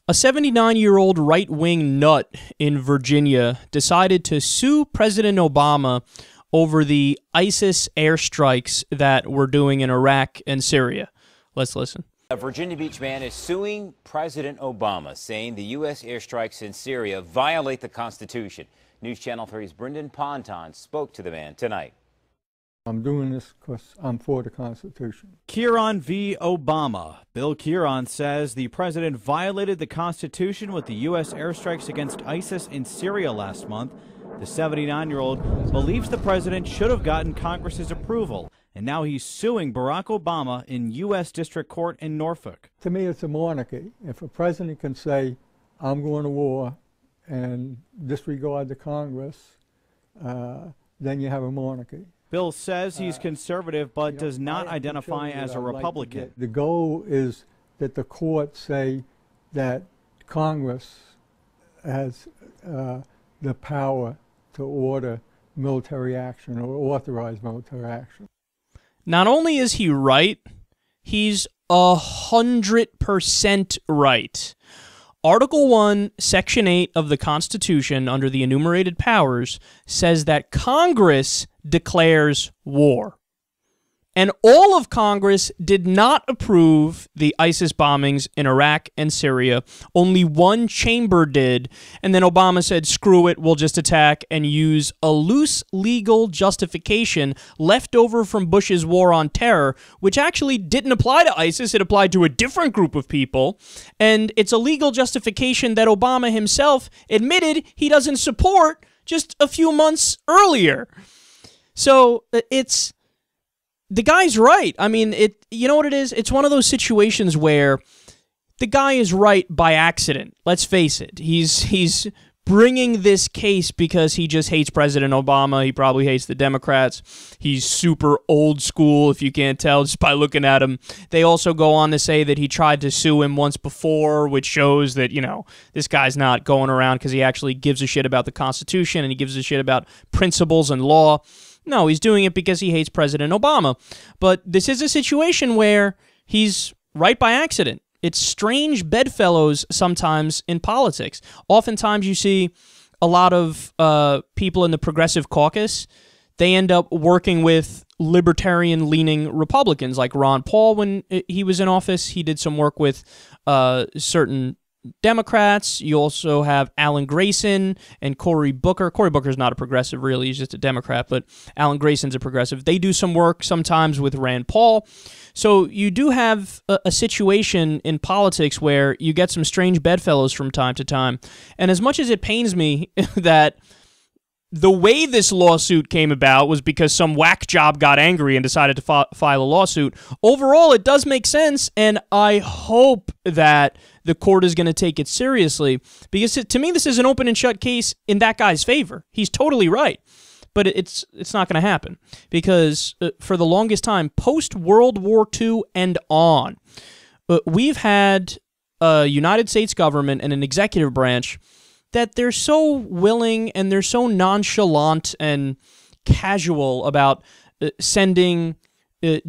A 79-year-old right-wing nut in Virginia decided to sue President Obama over the ISIS airstrikes that we're doing in Iraq and Syria. Let's listen. A Virginia Beach man is suing President Obama, saying the U.S. airstrikes in Syria violate the Constitution. News Channel 3's Brendan Ponton spoke to the man tonight. I'm doing this because I'm for the Constitution. Kearon v. Obama. Bill Kearon says the president violated the Constitution with the U.S. airstrikes against ISIS in Syria last month. The 79-year-old believes the president should have gotten Congress's approval, and now he's suing Barack Obama in U.S. District Court in Norfolk. To me, it's a monarchy. If a president can say, I'm going to war, and disregard the Congress, then you have a monarchy. Bill says he's conservative but does not identify as a Republican. The goal is that the court say that Congress has the power to order military action or authorize military action. Not only is he right, he's 100% right. Article 1, Section 8 of the Constitution, under the enumerated powers, says that Congress declares war. And all of Congress did not approve the ISIS bombings in Iraq and Syria. Only one chamber did. And then Obama said, screw it, we'll just attack and use a loose legal justification left over from Bush's war on terror, which actually didn't apply to ISIS. It applied to a different group of people. And it's a legal justification that Obama himself admitted he doesn't support just a few months earlier. So it's... The guy's right. I mean, you know what it is? It's one of those situations where the guy is right by accident. Let's face it. He's bringing this case because he just hates President Obama. He probably hates the Democrats. He's super old school, if you can't tell just by looking at him. They also go on to say that he tried to sue him once before, which shows that, you know, this guy's not going around because he actually gives a shit about the Constitution and he gives a shit about principles and law. No, he's doing it because he hates President Obama. But this is a situation where he's right by accident. It's strange bedfellows sometimes in politics. Oftentimes you see a lot of people in the progressive caucus, they end up working with libertarian-leaning Republicans, like Ron Paul when he was in office. He did some work with certain Democrats. You also have Alan Grayson and Cory Booker. Cory Booker's not a progressive, really. He's just a Democrat, but Alan Grayson's a progressive. They do some work sometimes with Rand Paul. So you do have a situation in politics where you get some strange bedfellows from time to time. And as much as it pains me that the way this lawsuit came about was because some whack job got angry and decided to file a lawsuit, overall it does make sense, and I hope that the court is going to take it seriously, because to me this is an open and shut case in that guy's favor. He's totally right, but it's not going to happen, because for the longest time, post-World War II and on, we've had a United States government and an executive branch that they're so willing and they're so nonchalant and casual about sending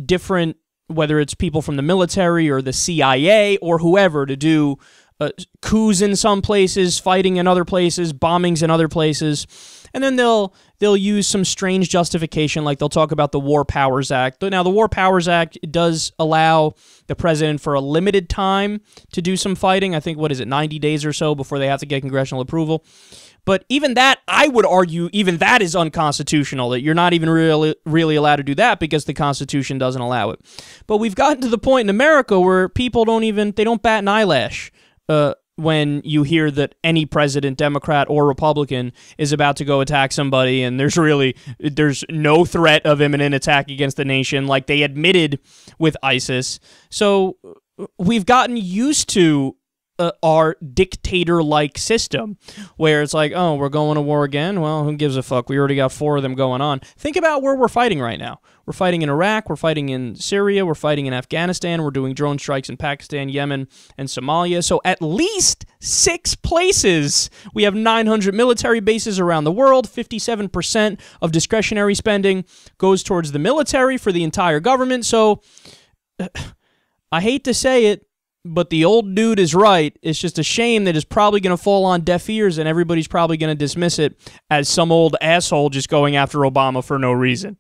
different, whether it's people from the military or the CIA or whoever, to do coups in some places, fighting in other places, bombings in other places, and then they'll use some strange justification, like they'll talk about the War Powers Act. Now, the War Powers Act does allow the president for a limited time to do some fighting. I think, 90 days or so before they have to get congressional approval. But even that, I would argue, even that is unconstitutional, that you're not even really allowed to do that because the Constitution doesn't allow it. But we've gotten to the point in America where people don't bat an eyelash when you hear that any president, Democrat or Republican, is about to go attack somebody, and there's no threat of imminent attack against the nation, like they admitted with ISIS. So we've gotten used to our dictator-like system, where it's like, oh, we're going to war again? Well, who gives a fuck? We already got 4 of them going on. Think about where we're fighting right now. We're fighting in Iraq, we're fighting in Syria, we're fighting in Afghanistan, we're doing drone strikes in Pakistan, Yemen, and Somalia. So at least 6 places. We have 900 military bases around the world. 57% of discretionary spending goes towards the military for the entire government. So I hate to say it, but the old dude is right. It's just a shame that it's probably going to fall on deaf ears, and everybody's probably going to dismiss it as some old asshole just going after Obama for no reason.